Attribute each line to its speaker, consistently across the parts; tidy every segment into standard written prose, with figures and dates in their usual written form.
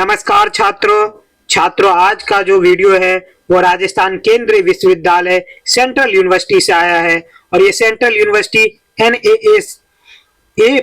Speaker 1: नमस्कार छात्रों आज का जो वीडियो है वो राजस्थान केंद्रीय विश्वविद्यालय सेंट्रल यूनिवर्सिटी से आया है और ये central university NAS A++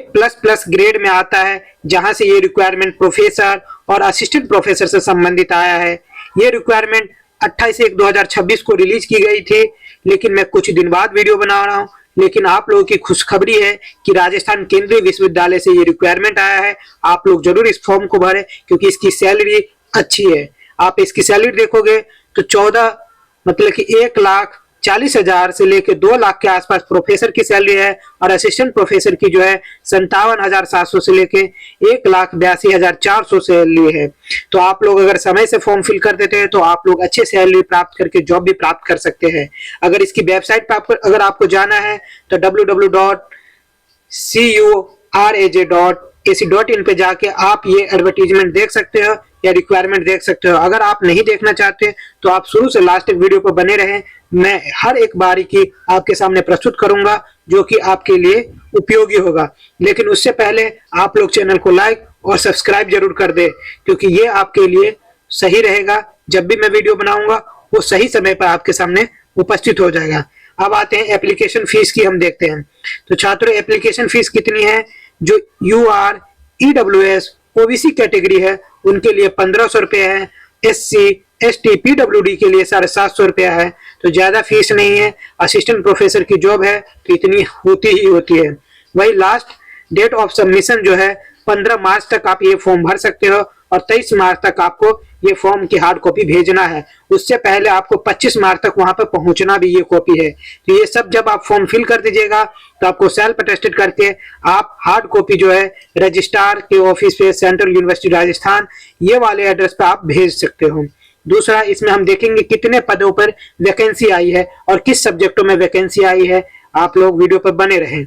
Speaker 1: grade में आता है, जहां से ये रिक्वायरमेंट प्रोफेसर और असिस्टेंट प्रोफेसर से संबंधित आया है। ये रिक्वायरमेंट 28/1/2026 को रिलीज की गई थी, लेकिन मैं कुछ दिन बाद वीडियो बना रहा हूँ। लेकिन आप लोगों की खुशखबरी है कि राजस्थान केंद्रीय विश्वविद्यालय से ये रिक्वायरमेंट आया है। आप लोग जरूर इस फॉर्म को भरें क्योंकि इसकी सैलरी अच्छी है। आप इसकी सैलरी देखोगे तो 14 मतलब कि 1,40,000 से लेकर 2 लाख के आसपास प्रोफेसर की सैलरी है और असिस्टेंट प्रोफेसर की जो है 57,700 से लेके 1,82,400 सैलरी है। तो आप लोग अगर समय से फॉर्म फिल कर देते हैं तो आप लोग अच्छे सैलरी प्राप्त करके जॉब भी प्राप्त कर सकते हैं। अगर इसकी वेबसाइट पर अगर आपको जाना है तो www.curaj.ac.in पे जाके आप ये एडवर्टीजमेंट देख सकते हो या रिक्वायरमेंट देख सकते हो। अगर आप नहीं देखना चाहते तो आप शुरू से लास्ट तक वीडियो पर बने रहें। मैं हर एक बारीकी आपके सामने प्रस्तुत करूंगा जो कि आपके लिए उपयोगी होगा। लेकिन उससे पहले आप लोग चैनल को लाइक और सब्सक्राइब जरूर कर दें क्योंकि ये आपके लिए सही रहेगा। जब भी मैं वीडियो बनाऊंगा वो सही समय पर आपके सामने उपस्थित हो जाएगा। अब आते हैं एप्लीकेशन फीस की, हम देखते हैं। तो छात्रों, एप्लीकेशन फीस कितनी है? जो UR EWS OBC कैटेगरी है उनके लिए 1,500 रुपये है। SC ST PWD के लिए 750 रुपया है। तो ज्यादा फीस नहीं है। असिस्टेंट प्रोफेसर की जॉब है तो इतनी होती ही होती है। वही लास्ट डेट ऑफ सबमिशन जो है 15 मार्च तक आप ये फॉर्म भर सकते हो और 23 मार्च तक आपको ये फॉर्म की हार्ड कॉपी भेजना है। उससे पहले आपको 25 मार्च तक वहां पर पहुंचना भी ये कॉपी है। तो ये सब जब आप फॉर्म फिल कर दीजिएगा तो आपको सेल्फ अटेस्टेड करके आप हार्ड कॉपी जो है रजिस्ट्रार के ऑफिस पे सेंट्रल यूनिवर्सिटी राजस्थान ये वाले एड्रेस पे आप भेज सकते हो। दूसरा, इसमें हम देखेंगे कितने पदों पर वैकेंसी आई है और किस सब्जेक्टों में वैकेंसी आई है। आप लोग वीडियो पर बने रहें।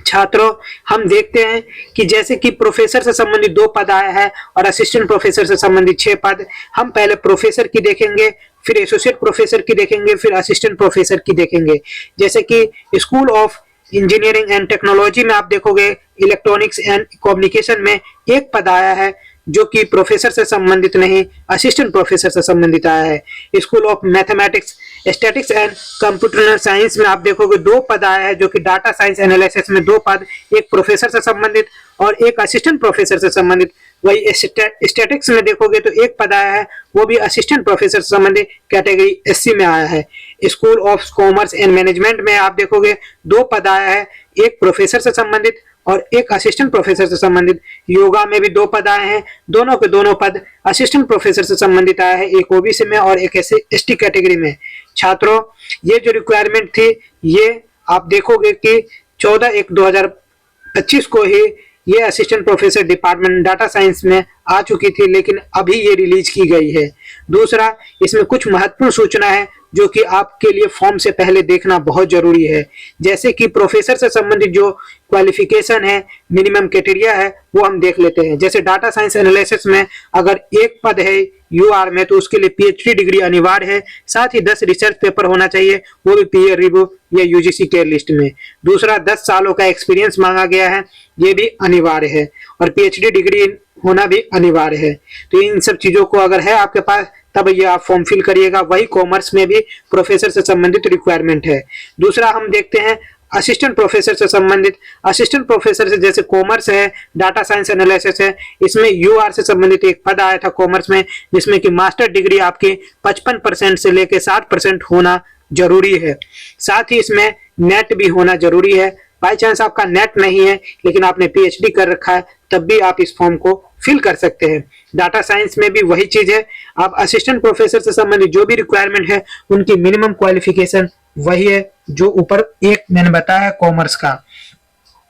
Speaker 1: छात्रों, हम देखते हैं कि जैसे कि प्रोफेसर से संबंधित 2 पद आए हैं और असिस्टेंट प्रोफेसर से संबंधित 6 पद। हम पहले प्रोफेसर की देखेंगे, फिर एसोसिएट प्रोफेसर की देखेंगे, फिर असिस्टेंट प्रोफेसर की देखेंगे। जैसे कि school of engineering and technology में आप देखोगे इलेक्ट्रॉनिक्स एंड कम्युनिकेशन में 1 पद आया है जो कि प्रोफेसर से संबंधित नहीं असिस्टेंट प्रोफेसर से संबंधित आया है। School of mathematics statics and computer science में आप देखोगे 2 पद आया है जो कि डाटा साइंस एनालिसिस में 2 पद, एक प्रोफेसर से संबंधित और एक असिस्टेंट प्रोफेसर से संबंधित। वही स्टैटिक्स में देखोगे तो 1 पद आया है, वो भी असिस्टेंट प्रोफेसर से संबंधित कैटेगरी SC में आया है। School of commerce and management में आप देखोगे 2 पद आया है, एक प्रोफेसर से संबंधित और एक असिस्टेंट प्रोफेसर से संबंधित। योगा में भी 2 पद आए हैं, दोनों के दोनों पद असिस्टेंट प्रोफेसर से संबंधित आया है, एक OBC में और एक ST कैटेगरी में। छात्रों, ये जो रिक्वायरमेंट थी ये आप देखोगे कि 14/1/2025 को ही ये assistant professor department data science में आ चुकी थी, लेकिन अभी ये रिलीज की गई है। दूसरा, इसमें कुछ महत्वपूर्ण सूचना है जो कि आपके लिए फॉर्म से पहले देखना बहुत जरूरी है। जैसे कि प्रोफेसर से संबंधित जो क्वालिफिकेशन है, मिनिमम क्राइटेरिया है, वो हम देख लेते हैं। जैसे डाटा साइंस एनालिसिस में अगर 1 पद है UR में तो उसके लिए PhD डिग्री अनिवार्य है। साथ ही 10 रिसर्च पेपर होना चाहिए, वो भी पीयर रिव्यू या UGC के लिस्ट में। दूसरा, 10 सालों का एक्सपीरियंस मांगा गया है, ये भी अनिवार्य है और PhD डिग्री होना भी अनिवार्य है। तो इन सब चीजों को अगर है आपके पास तब ये आप फॉर्म फिल करिएगा। वही कॉमर्स में भी प्रोफेसर से संबंधित रिक्वायरमेंट है। दूसरा, हम देखते हैं असिस्टेंट प्रोफेसर से संबंधित। असिस्टेंट प्रोफेसर से जैसे कॉमर्स है, डाटा साइंस एनालिसिस है, इसमें UR से संबंधित 1 पद आया था कॉमर्स में, जिसमें कि मास्टर डिग्री आपके 55% से लेकर 60% होना जरूरी है। साथ ही इसमें नेट भी होना जरूरी है। बाई चांस आपका नेट नहीं है लेकिन आपने PhD कर रखा है तब भी आप इस फॉर्म को फिल कर सकते हैं। डाटा साइंस में भी वही चीज है। आप असिस्टेंट प्रोफेसर से संबंधित जो भी रिक्वायरमेंट है उनकी मिनिमम क्वालिफिकेशन वही है जो ऊपर एक मैंने बताया कॉमर्स का,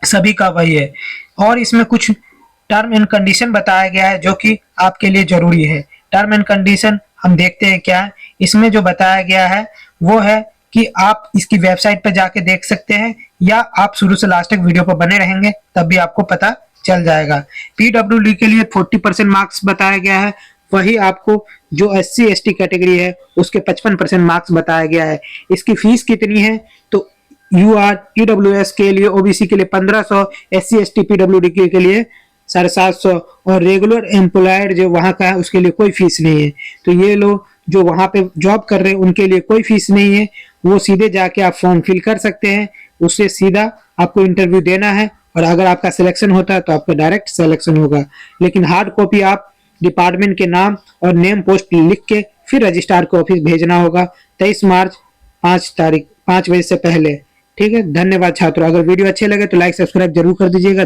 Speaker 1: सभी का वही है। और इसमें कुछ टर्म एंड कंडीशन बताया गया है जो कि आपके लिए जरूरी है। टर्म एंड कंडीशन हम देखते हैं क्या है। इसमें जो बताया गया है वो है कि आप इसकी वेबसाइट पर जाके देख सकते हैं या आप शुरू से लास्ट तक वीडियो पर बने रहेंगे तब भी आपको पता चल जाएगा। PWD के लिए 40% मार्क्स बताया गया है, वही आपको जो SC ST कैटेगरी है उसके 55% मार्क्स बताया गया है। इसकी फीस कितनी है तो UR EWS के लिए OBC के लिए 1500, SC ST PWD के लिए 750 और रेगुलर एम्प्लॉयड जो वहाँ का है उसके लिए कोई फीस नहीं है। तो ये लोग जो वहाँ पे जॉब कर रहे हैं उनके लिए कोई फीस नहीं है, वो सीधे जाके आप फॉर्म फिल कर सकते हैं, उससे सीधा आपको इंटरव्यू देना है और अगर आपका सिलेक्शन होता है तो आपका डायरेक्ट सिलेक्शन होगा। लेकिन हार्ड कॉपी आप डिपार्टमेंट के नाम और नेम पोस्ट लिख के फिर रजिस्ट्रार को ऑफिस भेजना होगा 23 मार्च 5 बजे से पहले। ठीक है, धन्यवाद छात्रों। अगर वीडियो अच्छे लगे तो लाइक सब्सक्राइब जरूर कर दीजिएगा।